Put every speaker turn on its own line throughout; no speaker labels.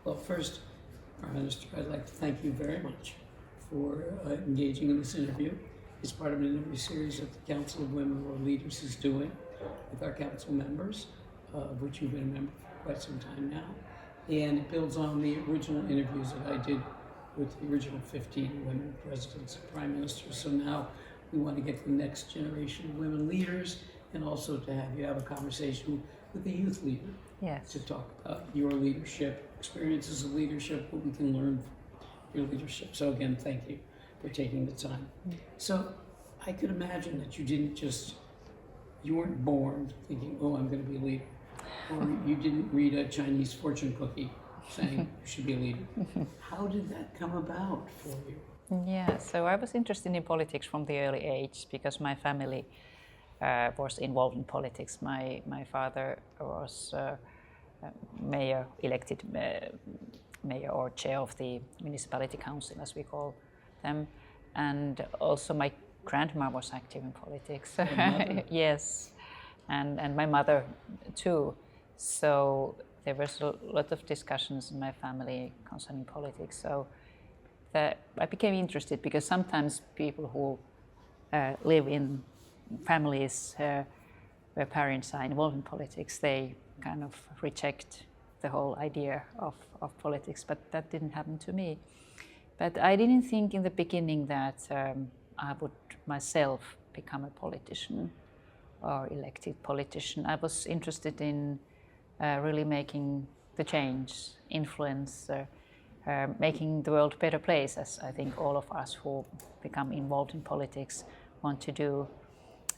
Well, first, Prime Minister, I'd like to thank you very much for engaging in this interview. It's part of an interview series that the Council of Women World Leaders is doing with our council members, of which you've been a member for quite some time now. And it builds on the original interviews that I did with the original 15 women presidents and prime ministers. So now we want to get to the next generation of women leaders, and also to have you have a conversation with the youth leader.
Yes.
To talk about your leadership, experiences of leadership, what we can learn from your leadership. So again, thank you for taking the time. So I could imagine that you weren't born thinking, oh, I'm going to be a leader. Or you didn't read a Chinese fortune cookie saying you should be a leader. How did that come about for you?
Yeah, so I was interested in politics from the early age because my family was involved in politics. My father was mayor, elected mayor or chair of the municipality council, as we call them, and also my grandma was active in politics. Yes, and my mother too. So there was a lot of discussions in my family concerning politics. So that I became interested because sometimes people who live in families where parents are involved in politics, they kind of reject the whole idea of politics, but that didn't happen to me. But I didn't think in the beginning that I would myself become a politician or elected politician. I was interested in really making the change, influence, making the world a better place, as I think all of us who become involved in politics want to do.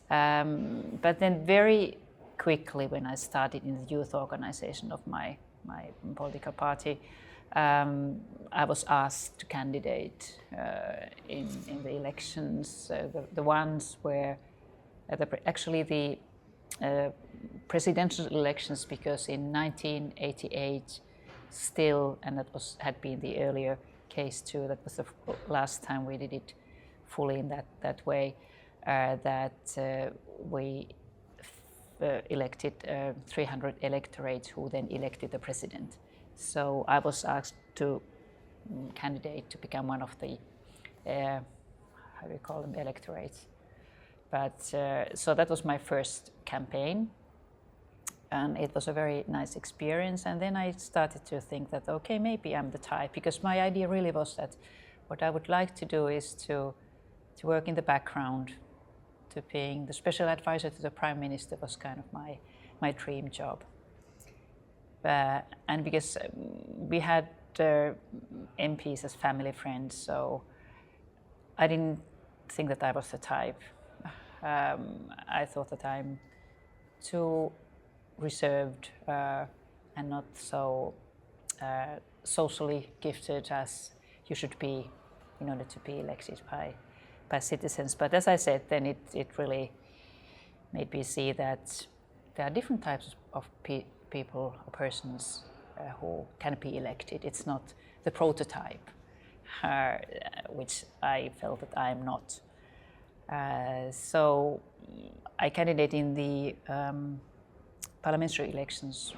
But then very quickly, when I started in the youth organization of my political party, I was asked to candidate in the elections, the ones where actually the presidential elections, because in 1988 still, and that had been the earlier case too, that was the last time we did it fully in that way, that we elected 300 electorates who then elected the president. So I was asked to candidate to become one of the, how do you call them, electorates. But so that was my first campaign, and it was a very nice experience. And then I started to think that, okay, maybe I'm the type, because my idea really was that what I would like to do is to work in the background, to being the special advisor to the Prime Minister was kind of my dream job. And because we had MPs as family friends, so I didn't think that I was the type. I thought that I'm too reserved and not so socially gifted as you should be in order to be elected by citizens. But as I said, then it really made me see that there are different types of people or persons who can be elected. It's not the prototype, which I felt that I am not. So I candidated in the parliamentary elections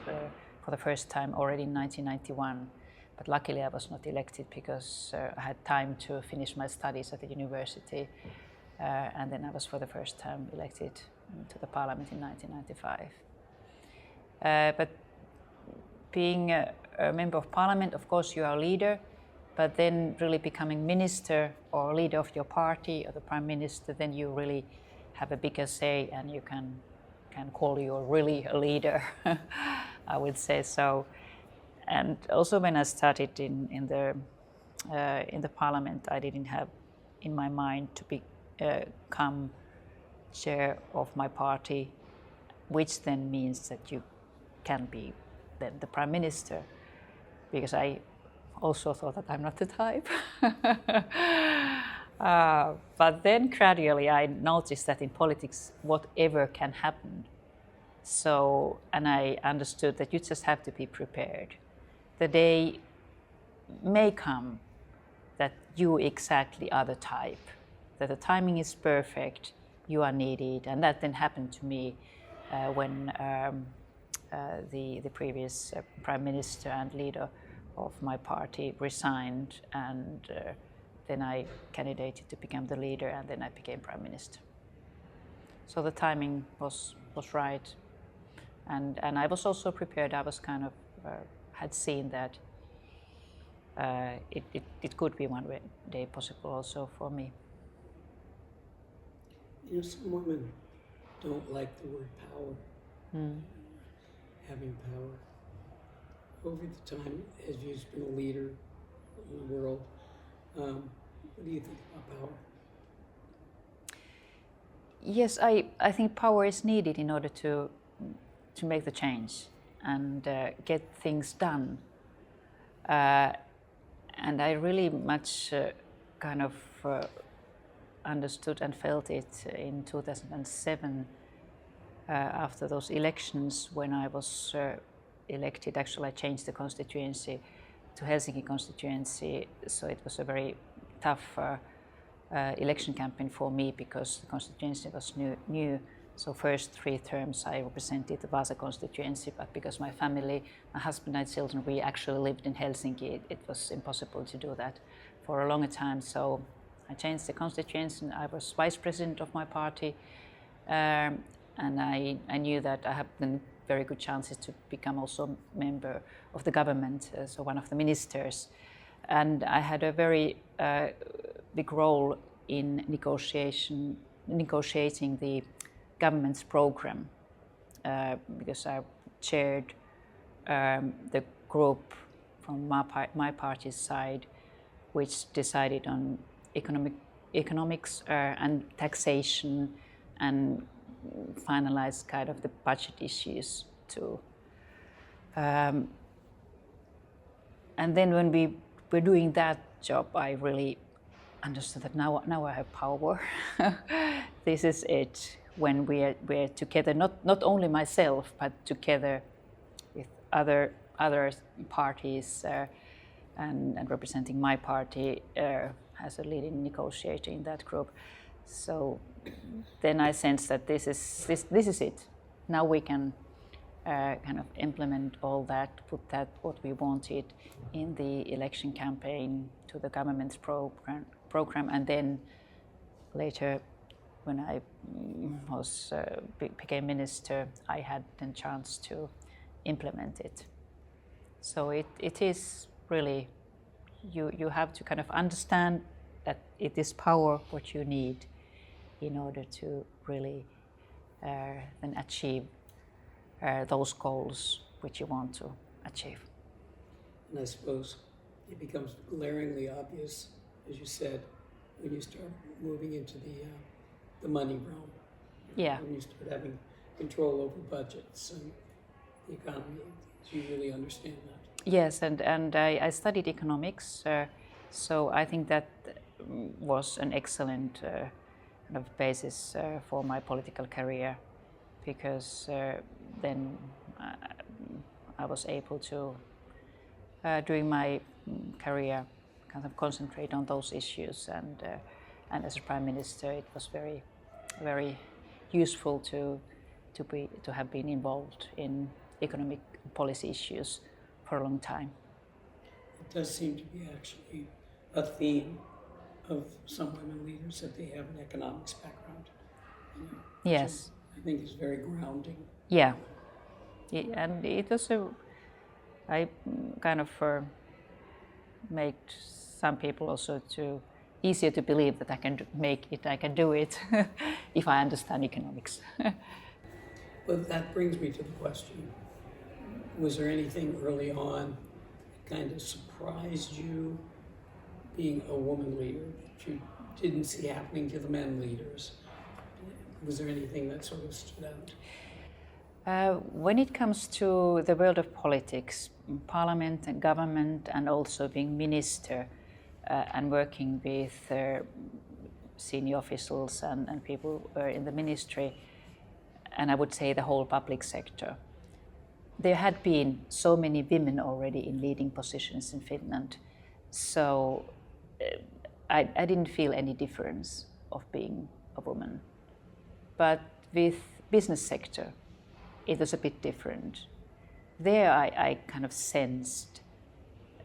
for the first time already in 1991, but luckily I was not elected because I had time to finish my studies at the university, and then I was for the first time elected to the parliament in 1995. But being a member of parliament, of course you are a leader, but then really becoming minister or leader of your party or the prime minister, then you really have a bigger say and you can call you really a leader, I would say so. And also when I started in the parliament, I didn't have in my mind to become chair of my party, which then means that you can be then the prime minister, because I also thought that I'm not the type. But then gradually I noticed that in politics, whatever can happen. So, and I understood that you just have to be prepared. The day may come that you exactly are the type, that the timing is perfect, you are needed, and that then happened to me when the previous prime minister and leader of my party resigned, and then I candidated to become the leader, and then I became Prime Minister. So the timing was right, and I was also prepared. I was kind of had seen that it could be one day possible also for me.
You know, some women don't like the word power, having power. Over the time, as you've been a leader in the world, what do you think about power?
Yes, I think power is needed in order to make the change and get things done. And I really much kind of understood and felt it in 2007 after those elections when I was elected. Actually, I changed the constituency to Helsinki constituency, so it was a very tough election campaign for me because the constituency was new. So first 3 terms I represented the Vaasa constituency, but because my family, my husband and children, we actually lived in Helsinki, it was impossible to do that for a longer time. So I changed the constituency and I was vice president of my party, and I knew that I had very good chances to become also member of the government, so one of the ministers. And I had a very big role in negotiating the government's program because I chaired the group from my party's side, which decided on economics and taxation and finalized kind of the budget issues too. And then when we were doing that job, I really understood that now I have power. This is it. When we're together, not only myself, but together with other parties and representing my party as a leading negotiator in that group. So then I sensed that this is it. Now we can kind of implement all that, put that what we wanted in the election campaign to the government's program, and then later, when I became minister, I had the chance to implement it. So it is really, you have to kind of understand that it is power what you need in order to really then achieve those goals which you want to achieve.
And I suppose it becomes glaringly obvious, as you said, when you start moving into the money realm.
Yeah.
When you start having control over budgets and the economy, you really understand that.
Yes, and I studied economics, so I think that was an excellent kind of basis for my political career, because then I was able to, during my career, kind of concentrate on those issues, and as a Prime Minister, it was very, very useful to have been involved in economic policy issues for a long time.
It does seem to be actually a theme of some women leaders that they have an economics background.
Yes.
I think is very grounding.
Yeah. And it was I kind of made some people also easier to believe that I can make it, I can do it, if I understand economics.
Well, that brings me to the question. Was there anything early on that kind of surprised you being a woman leader that you didn't see happening to the men leaders? Was there anything that sort of stood out?
When it comes to the world of politics, parliament and government, and also being minister and working with senior officials and people in the ministry, and I would say the whole public sector, there had been so many women already in leading positions in Finland, so I didn't feel any difference of being a woman. But with business sector, it was a bit different. There I kind of sensed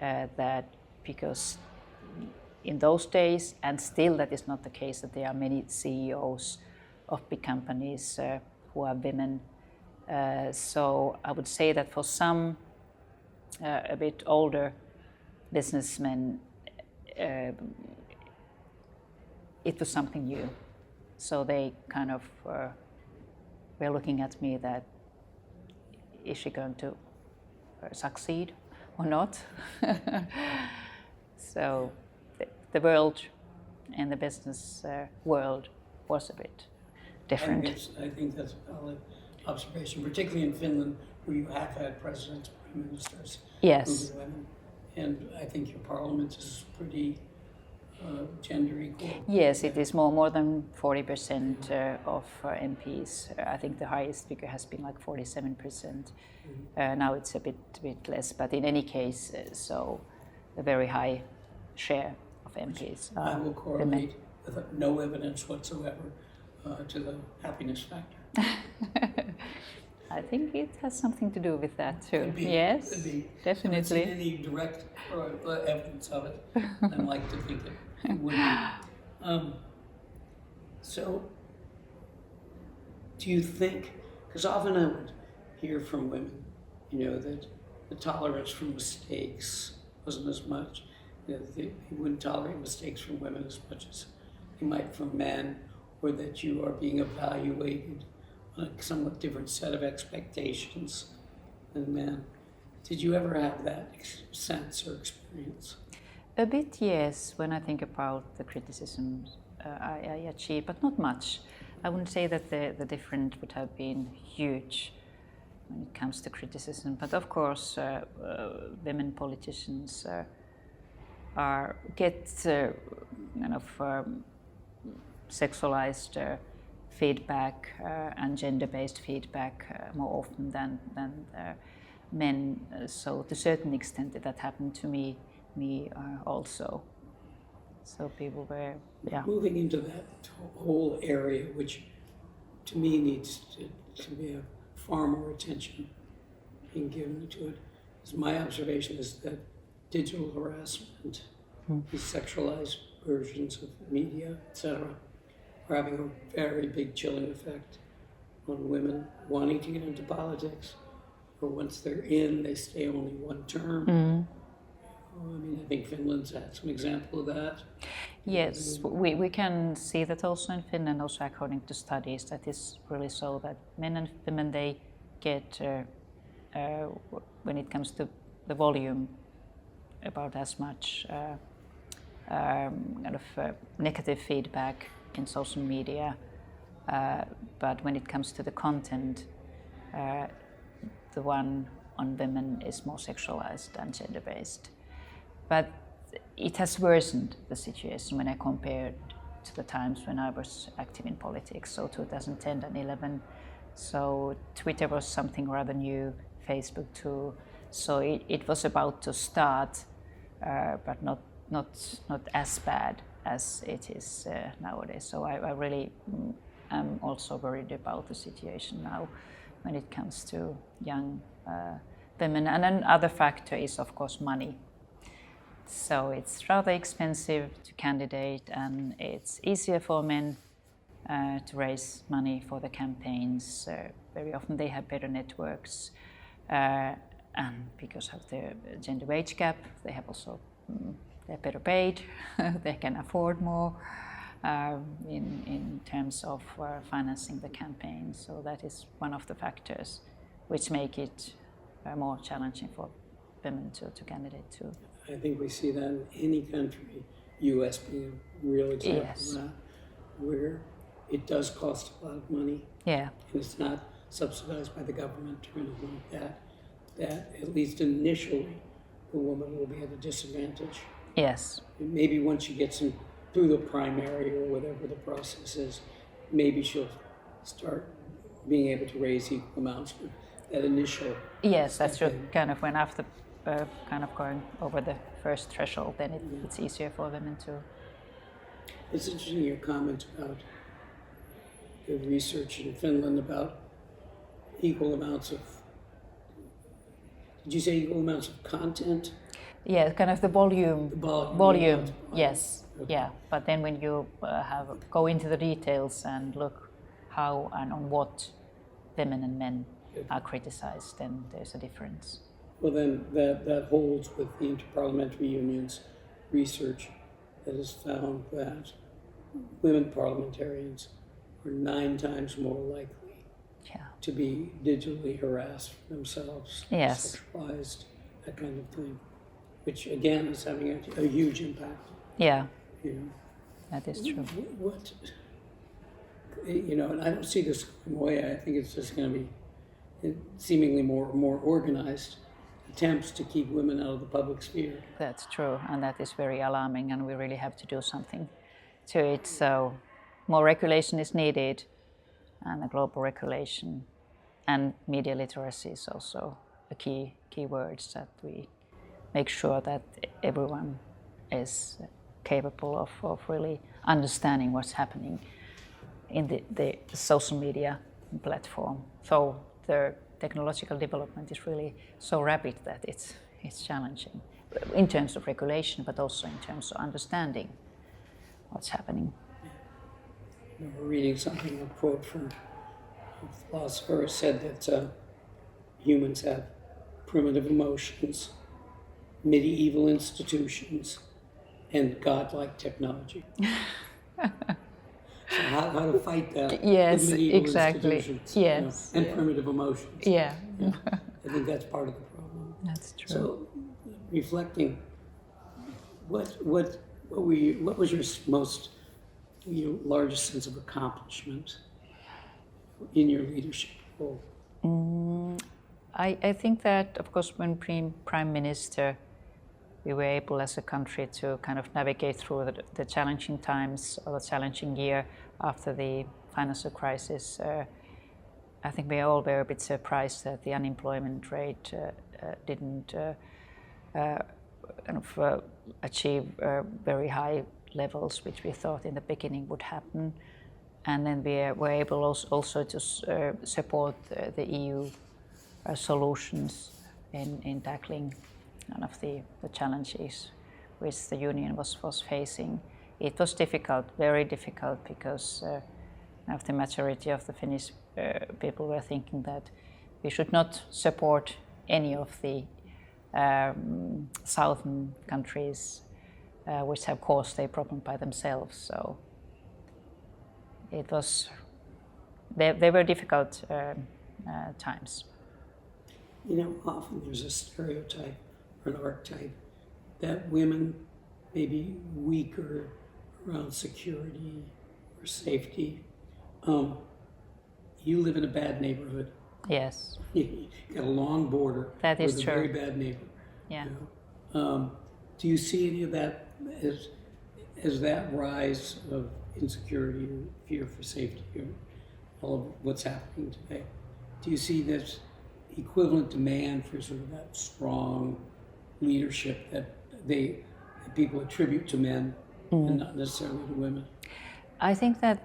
that because in those days, and still that is not the case, that there are many CEOs of big companies who are women. So I would say that for some a bit older businessmen, it was something new. So they kind of were looking at me that, is she going to succeed or not? So the world and the business world was a bit different.
I think that's a valid observation, particularly in Finland, where you have had presidents, prime ministers,
Yes.
who are women. And I think your parliament is pretty gender equal.
Yes, it is more than 40% of MPs. I think the highest figure has been like 47%. Now it's a bit less, but in any case, so a very high share of MPs.
I will correlate with no evidence whatsoever to the happiness factor.
I think it has something to do with that too.
Could be,
Yes,
could be.
definitely.
I haven't seen any direct evidence of it. I'd like to think it would be. So, do you think, because often I would hear from women, that the tolerance for mistakes wasn't as much. They wouldn't tolerate mistakes from women as much as they might from men, or that you are being evaluated on a somewhat different set of expectations than men. Did you ever have that sense or experience?
A bit, yes, when I think about the criticisms I achieved, but not much. I wouldn't say that the difference would have been huge when it comes to criticism, but of course women politicians get kind of sexualized feedback and gender-based feedback more often than men. So to a certain extent that happened to me also. So people were,
Moving into that whole area, which to me needs to be far more attention being given to it. Because my observation is that digital harassment, these sexualized versions of media, etc., are having a very big chilling effect on women wanting to get into politics, or once they're in, they stay only one term. I think Finland's had some example of that.
Yes, we can see that also in Finland, also according to studies, that is really so that men and women, they get, when it comes to the volume, about as much negative feedback in social media, but when it comes to the content, the one on women is more sexualized and gender-based. But it has worsened the situation when I compared to the times when I was active in politics, so 2010 and 11. So Twitter was something rather new, Facebook too. So it was about to start, but not as bad as it is nowadays. So I really am also worried about the situation now when it comes to young women. And another factor is, of course, money. So it's rather expensive to candidate, and it's easier for men to raise money for the campaigns. Very often they have better networks, and because of the gender wage gap, they have also they're better paid. They can afford more in terms of financing the campaign. So that is one of the factors which make it more challenging for women to candidate too.
I think we see that in any country, U.S. being a real example of that, where it does cost a lot of money.
Yeah.
And it's not subsidized by the government or anything like that. That, at least initially, the woman will be at a disadvantage.
Yes.
And maybe once she gets through the primary or whatever the process is, maybe she'll start being able to raise equal amounts. But that initial...
Yes, that's true. Kind of when after kind of going over the first threshold, then it's easier for women to...
It's interesting your comment about the research in Finland about equal amounts of... Did you say equal amounts of content?
Yeah, kind of the volume.
Volume.
Yes.
Okay.
Yeah, but then when you go into the details and look how and on what women and men are criticized, then there's a difference.
Well, then that holds with the Interparliamentary Union's research that has found that women parliamentarians are 9 times more likely
Yeah.
to be digitally harassed themselves,
Yes.
sexualized, that kind of thing, which again is having a huge impact.
Yeah,
You know,
that is true.
what you know, and I don't see this going away. I think it's just going to be seemingly more organized attempts to keep women out of the public sphere.
That's true, and that is very alarming, and we really have to do something to it. So more regulation is needed, and a global regulation, and media literacy is also a key words that we make sure that everyone is capable of really understanding what's happening in the social media platform. So the technological development is really so rapid that it's challenging in terms of regulation, but also in terms of understanding what's happening.
I remember reading something, a quote from a philosopher said that humans have primitive emotions, medieval institutions, and godlike technology. So how to fight that?
Yes,
with medieval
exactly.
institutions,
Yes,
and
yeah.
primitive emotions.
Yeah,
I think that's part of the problem.
that's true.
So, reflecting, what was your largest sense of accomplishment in your leadership role?
I think that, of course, when Prime Minister, we were able as a country to kind of navigate through the challenging times or the challenging year after the financial crisis. I think we all were a bit surprised that the unemployment rate didn't achieve very high levels, which we thought in the beginning would happen. And then we were able also to support the EU solutions in tackling one of the challenges which the Union was facing. It was difficult, very difficult, because the majority of the Finnish people were thinking that we should not support any of the southern countries which have caused a problem by themselves. So it was, they were difficult times.
You know, often there's a stereotype or an archetype that women may be weaker around security or safety. You live in a bad neighborhood.
Yes.
You got a long border.
That is
with
true.
a very bad neighbor.
Yeah.
You know? Do you see any of that as that rise of insecurity or fear for safety or all of what's happening today? Do you see this equivalent demand for sort of that strong leadership that people attribute to men and not necessarily to women?
I think that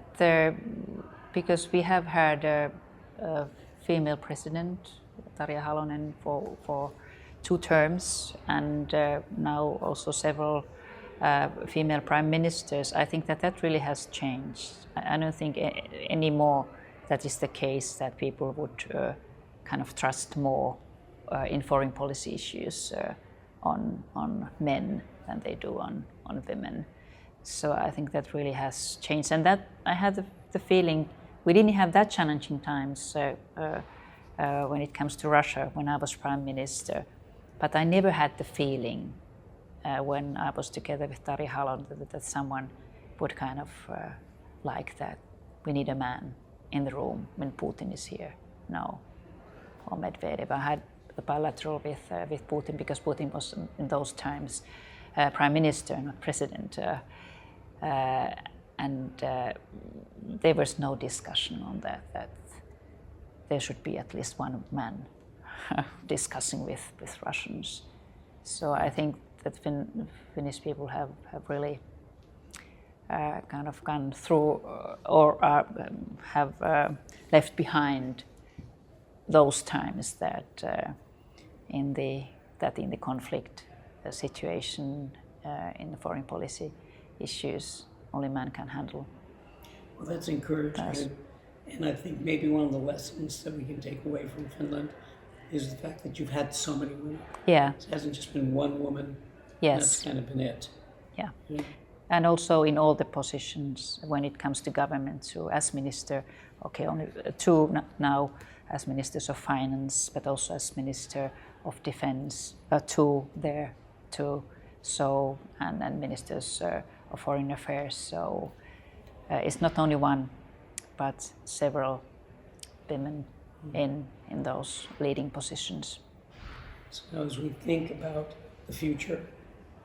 because we have had a female president, Tarja Halonen, for 2 terms, and now also several female prime ministers, I think that really has changed. I don't think anymore that is the case, that people would kind of trust more in foreign policy issues on men than they do on women. So I think that really has changed, and that I had the feeling we didn't have that challenging times when it comes to Russia when I was Prime Minister, but I never had the feeling when I was together with Tarja Halonen that someone would kind of like that. We need a man in the room when Putin is here. No, or Medvedev. I had the bilateral with Putin because Putin was in those times Prime Minister, not President. And there was no discussion on that there should be at least one man discussing with Russians. So I think that Finnish people have really kind of gone through or have left behind those times that in the conflict situation in the foreign policy issues only man can handle.
Well, that's encouraging.
Yes.
And I think maybe one of the lessons that we can take away from Finland is the fact that you've had so many women.
Yeah.
It hasn't just been one woman.
Yes.
That's kind of been it.
Yeah.
Yeah.
And also in all the positions when it comes to government, so as minister, okay, only two now as ministers of finance, but also as minister of defense, two there too. So and ministers of foreign affairs. So it's not only one, but several women in those leading positions.
So now as we think about the future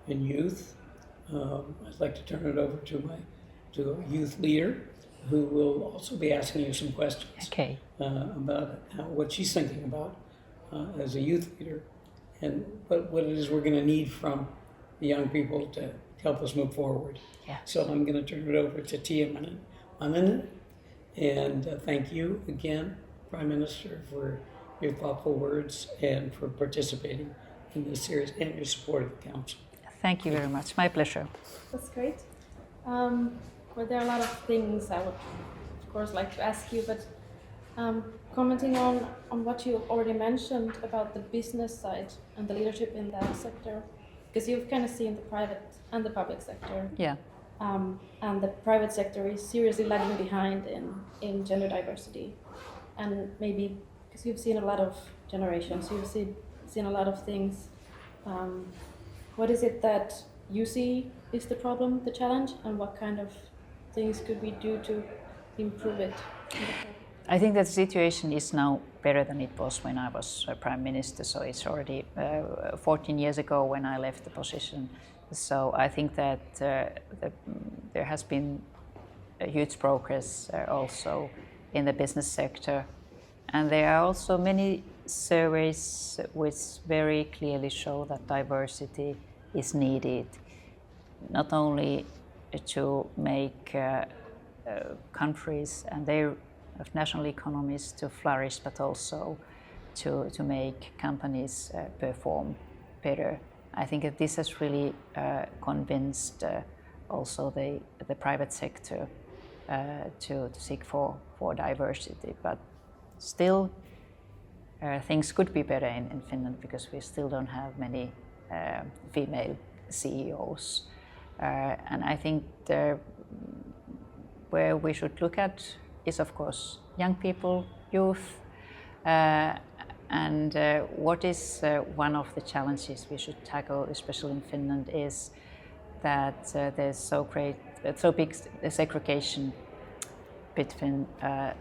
in youth, I'd like to turn it over to a youth leader who will also be asking you some questions
Okay.
About what she's thinking about as a youth leader and what it is we're going to need from the young people to help us move forward.
Yeah.
So I'm going to turn it over to Tiia Manninen. And thank you again, Prime Minister, for your thoughtful words and for participating in this series and your support of the Council.
Thank you very much. My pleasure.
That's great. Well, there are a lot of things I would, of course, like to ask you, but commenting on what you already mentioned about the business side and the leadership in that sector, because you've kind of seen the private and the public sector.
Yeah.
And the private sector is seriously lagging behind in gender diversity. And maybe because you've seen a lot of generations, you've seen a lot of things. What is it that you see is the problem, the challenge, and what kind of things could we do to improve it?
I think that the situation is now better than it was when I was Prime Minister, so it's already 14 years ago when I left the position. So I think that there has been a huge progress also in the business sector. And there are also many surveys which very clearly show that diversity is needed, not only to make countries and their national economies to flourish, but also to make companies perform better. I think that this has really convinced also the private sector to seek for diversity, but still things could be better in Finland because we still don't have many female CEOs. And I think where we should look at is, of course, young people, youth, and what is one of the challenges we should tackle, especially in Finland, is that there's so big segregation between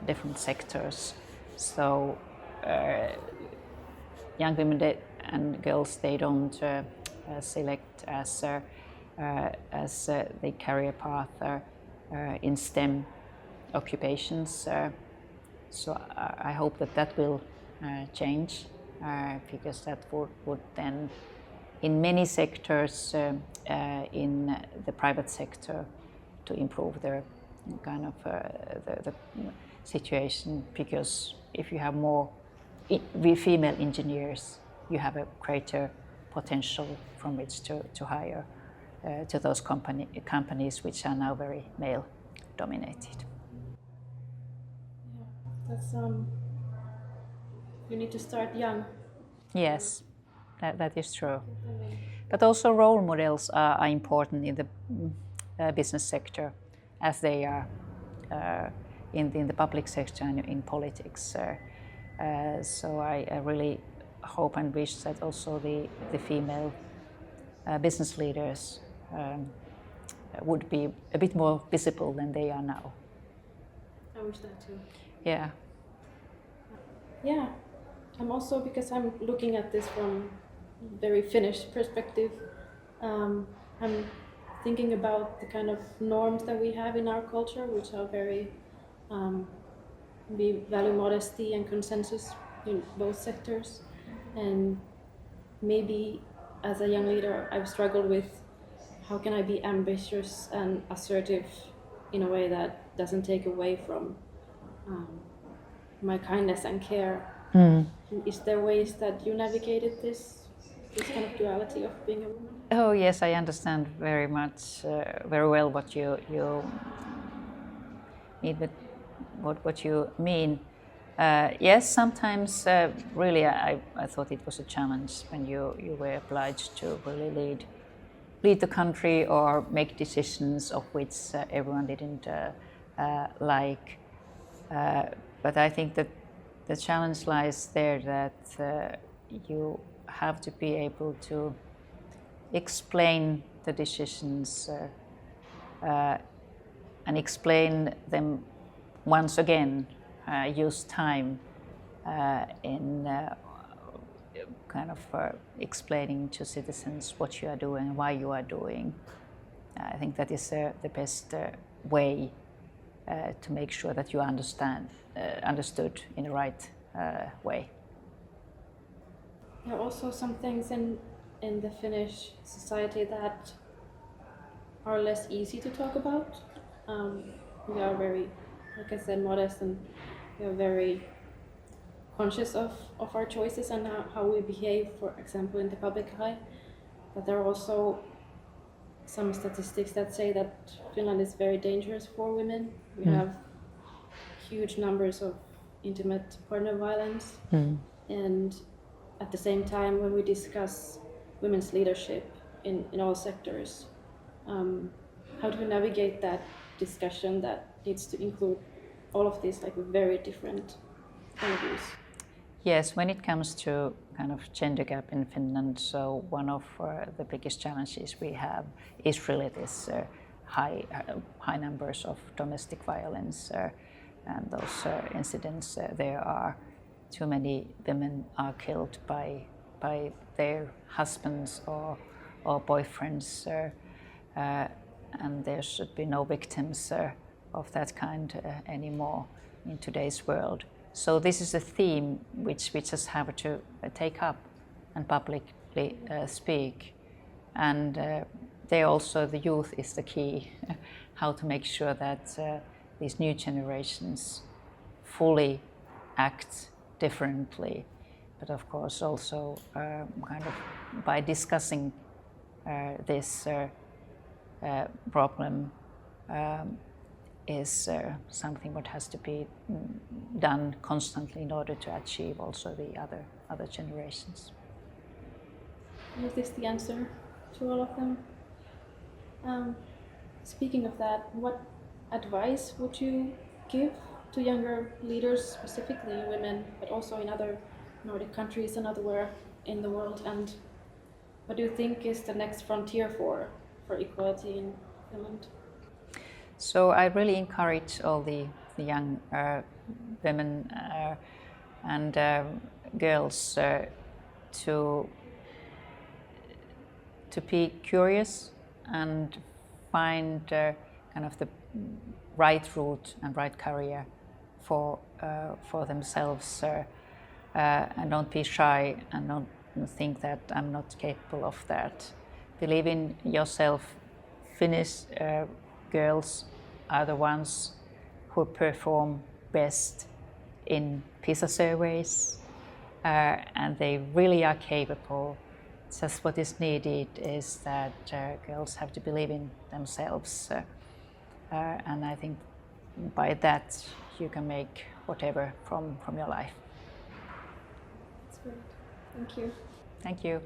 different sectors. So young women and girls, they don't select as the career path in STEM occupations. So I hope that will change because that would then, in many sectors in the private sector, to improve their kind of the situation. Because if you have more female engineers, you have a greater potential from which to hire to those companies which are now very male dominated.
Yeah, that's you need to start young.
Yes, that is true. But also role models are important in the business sector, as they are in the public sector and in politics. So I really hope and wish that also the female business leaders would be a bit more visible than they are now.
I wish that too.
Yeah.
Yeah, I'm also, because I'm looking at this from very Finnish perspective, I'm thinking about the kind of norms that we have in our culture, which are very, we value modesty and consensus in both sectors. And maybe as a young leader, I've struggled with how can I be ambitious and assertive in a way that doesn't take away from my kindness and care. Is there ways that you navigated this this kind of duality of being a woman?
Oh yes, I understand very much, very well what you mean with what you mean. Yes, sometimes really I thought it was a challenge when you were obliged to really lead the country or make decisions of which everyone didn't like. But I think that the challenge lies there that you have to be able to explain the decisions and explain them once again, use time in kind of explaining to citizens what you are doing, why you are doing. I think that is the best way to make sure that you understood in the right way.
There are also some things in the Finnish society that are less easy to talk about. We are very, like I said, modest, and we are very conscious of our choices and how we behave, for example, in the public eye. But there are also some statistics that say that Finland is very dangerous for women. We have huge numbers of intimate partner violence. And at the same time, when we discuss women's leadership in all sectors, how do we navigate that discussion that needs to include all of these like very different point of views?
Yes, when it comes to kind of gender gap in Finland, so one of the biggest challenges we have is really this high numbers of domestic violence and those incidents. There are too many women are killed by their husbands or boyfriends, and there should be no victims of that kind anymore in today's world. So this is a theme which we just have to take up and publicly speak. And there also the youth is the key, how to make sure that these new generations fully act differently. But of course also kind of by discussing this problem is something what has to be done constantly in order to achieve also the other generations.
Is this the answer to all of them? Speaking of that, what advice would you give to younger leaders, specifically women, but also in other Nordic countries and elsewhere in the world? And what do you think is the next frontier for equality in Finland?
So I really encourage all the young women and girls to be curious and find kind of the right route and right career for themselves, and don't be shy and don't think that I'm not capable of that. Believe in yourself. Finnish girls are the ones who perform best in PISA surveys, and they really are capable. Just what is needed is that girls have to believe in themselves, and I think by that you can make whatever from your life.
That's great. Thank you.
Thank you.